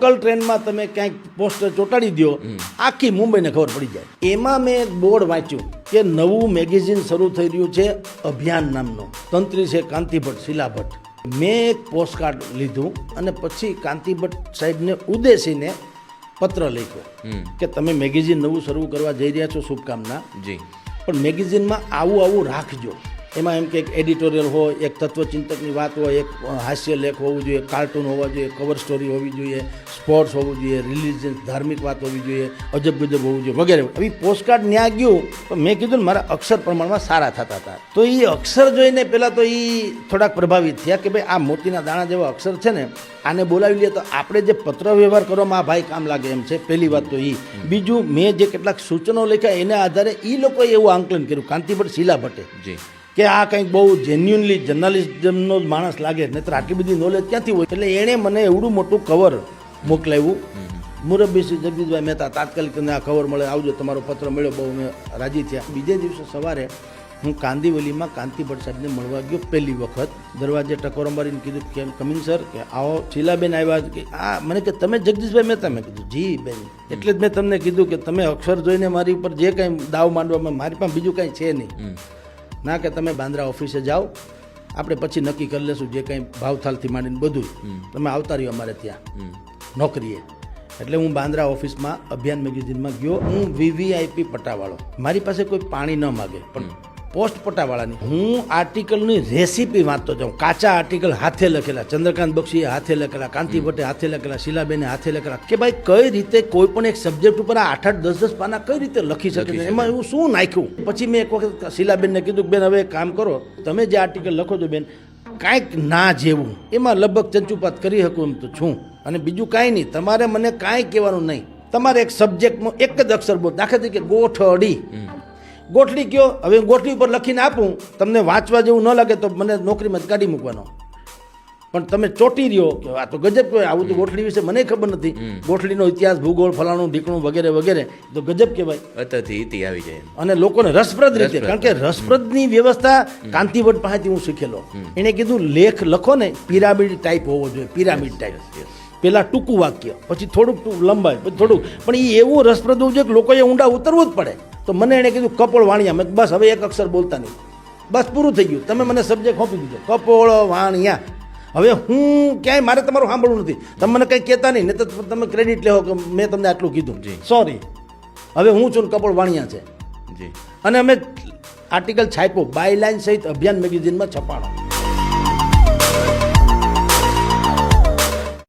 Local ટ્રેનમાં તમે ક્યાંક પોસ્ટર ચોંટાડી દો, આખી મુંબઈને ખબર પડી જાય. એમાં મેં એક બોર્ડ વાંચ્યું કે નવું મેગેઝિન શરૂ થઈ રહ્યું છે અભિયાન નામનું. તંત્રી છે કાંતિ ભટ્ટ, શીલા ભટ્ટ. મેં એક પોસ્ટકાર્ડ લીધું અને પછી કાંતિ ભટ્ટ સાહેબને ઉદ્દેશીને પત્ર લખ્યો કે તમે મેગેઝિન નવું શરૂ કરવા જઈ રહ્યા છો, શુભકામના. જી. પણ મેગેઝિનમાં આવું રાખજો. એમાં એમ કે એક એડિટોરિયલ હોય, એક તત્વચિંતકની વાત હોય, એક હાસ્ય લેખ હોવું જોઈએ, કાર્ટૂન હોવા જોઈએ, કવર સ્ટોરી હોવી જોઈએ, સ્પોર્ટ્સ હોવું જોઈએ, રિલિજન ધાર્મિક વાત હોવી જોઈએ, અજબ ગજબ હોવું જોઈએ વગેરે. આવી પોસ્ટકાર્ડ ન્યા ગયું તો મેં કીધું ને મારા અક્ષર પ્રમાણમાં સારા થતા હતા. તો એ અક્ષર જોઈને પહેલાં તો એ થોડાક પ્રભાવિત થયા કે ભાઈ આ મોતીના દાણા જેવા અક્ષર છે ને, આને બોલાવી લઈએ તો આપણે જે પત્ર વ્યવહાર કરવામાં આ ભાઈ કામ લાગે એમ છે. પહેલી વાત તો એ. બીજું, મેં જે કેટલાક સૂચનો લખ્યા એના આધારે એ લોકોએ એવું આંકલન કર્યું, કાંતિ ભટ્ટ, શીલા ભટ્ટે, જી, કે આ કંઈક બહુ જેન્યુઅનલી જર્નાલિઝમનો જ માણસ લાગે, નહીંતર આટલી બધી નોલેજ ક્યાંથી હોય. એટલે એણે મને એવડું મોટું કવર મોકલાવ્યું. મુરબ્બી શ્રી જગદીશભાઈ મહેતા, તાત્કાલિક તમને આ કવર મળે, આવજો, તમારો પત્ર મળ્યો, બહુ અમે રાજી થયા. બીજે દિવસે સવારે હું કાંદિવલીમાં કાંતિ ભટ્ટ સાહેબને મળવા ગયો. પહેલી વખત દરવાજે ટકોરો મારીને કીધું કે કમિંગ સર, કે આવો. શીલાબેન આવ્યા કે આ મને કે તમે જગદીશભાઈ મહેતા? મેં કીધું જી બેન. એટલે જ મેં તમને કીધું કે તમે અક્ષર જોઈને મારી ઉપર જે કાંઈ દાવ માંડવામાં, મારી પાસે બીજું કાંઈ છે નહીં. ના, કે તમે બાંદ્રા ઓફિસે જાઓ, આપણે પછી નક્કી કરી લેશું જે કંઈ ભાવથાલથી માંડીને બધું. તમે આવતા રહ્યો અમારે ત્યાં નોકરીએ. એટલે હું બાંદ્રા ઓફિસમાં અભિયાન મેગેઝિનમાં ગયો. હું VVIP પટ્ટાવાળો, મારી પાસે કોઈ પાણી ન માગે, પણ પોસ્ટ પટ્ટાવાળાની હું આર્ટિકલની રેસીપી વાંચતો જાઉં. કાચા આર્ટિકલ હાથે લખેલા, ચંદ્રકાંત બક્ષીએ હાથે લખેલા, કાંતિ ભટ્ટે હાથે લખેલા, શીલાબેને હાથે લખેલા, કે ભાઈ કઈ રીતે કોઈ પણ એક સબ્જેક્ટ ઉપર 8-8, 10-10 પાના કઈ રીતે લખી શકે, એમાં એવું શું નાખ્યું. પછી મેં એક વખત શીલાબેનને કીધું કે બેન હવે એક કામ કરો, તમે જે આર્ટિકલ લખો છો બેન, કાંઈક ના જેવું એમાં લગભગ ચંચુપાત કરી શકું એમ તો છું, અને બીજું કાંઈ નહીં, તમારે મને કાંઈ કહેવાનું નહીં. તમારે એક સબ્જેક્ટમાં એક જ અક્ષર બોલ, દાખલા તરીકે ગોઠડી, ગોઠડી કયો. હવે ગોઠડી ઉપર લખીને આપું, તમને વાંચવા જેવું ન લાગે તો મને નોકરીમાં જ કાઢી મૂકવાનો. પણ તમે ચોટી રહ્યો કે આ તો ગજબ કહેવાય, આવું તો ગોઠડી વિશે મને ખબર નથી, ગોઠડીનો ઇતિહાસ, ભૂગોળ, ફલાણું ઢીકણું વગેરે વગેરે, તો ગજબ કહેવાય. અતથી ઇતિ આવી જાય અને લોકોને રસપ્રદ રીતે, કારણ કે રસપ્રદની વ્યવસ્થા કાંતિ ભટ્ટ પાસેથી હું શીખેલો. એણે કીધું લેખ લખો ને પિરામિડ ટાઈપ હોવો જોઈએ, પિરામિડ ટાઈપ. પેલા ટૂંકું વાક્ય, પછી થોડુંક લંબાય, પછી થોડુંક, પણ એ એવું રસપ્રદ હોવું જોઈએ કે લોકોએ ઊંડા ઉતરવું જ પડે. તો મને એણે કીધું કપોળ વાણિયા. મેં બસ હવે એક અક્ષર બોલતા નહીં, બસ પૂરું થઈ ગયું, તમે મને સબ્જેક્ટ સોંપી દીધો, કપોળ વાણિયા. હવે હું ક્યાંય, મારે તમારું સાંભળવું નથી, તમે મને કંઈ કહેતા નહીં, ને તો તમે ક્રેડિટ લેવો કે મેં તમને આટલું કીધું. સોરી, હવે હું છું ને કપોળ વાણિયા છે. અને અમે આર્ટિકલ છાપ્યો, બાયલાઇન સહિત અભિયાન મેગેઝિનમાં છપાણો.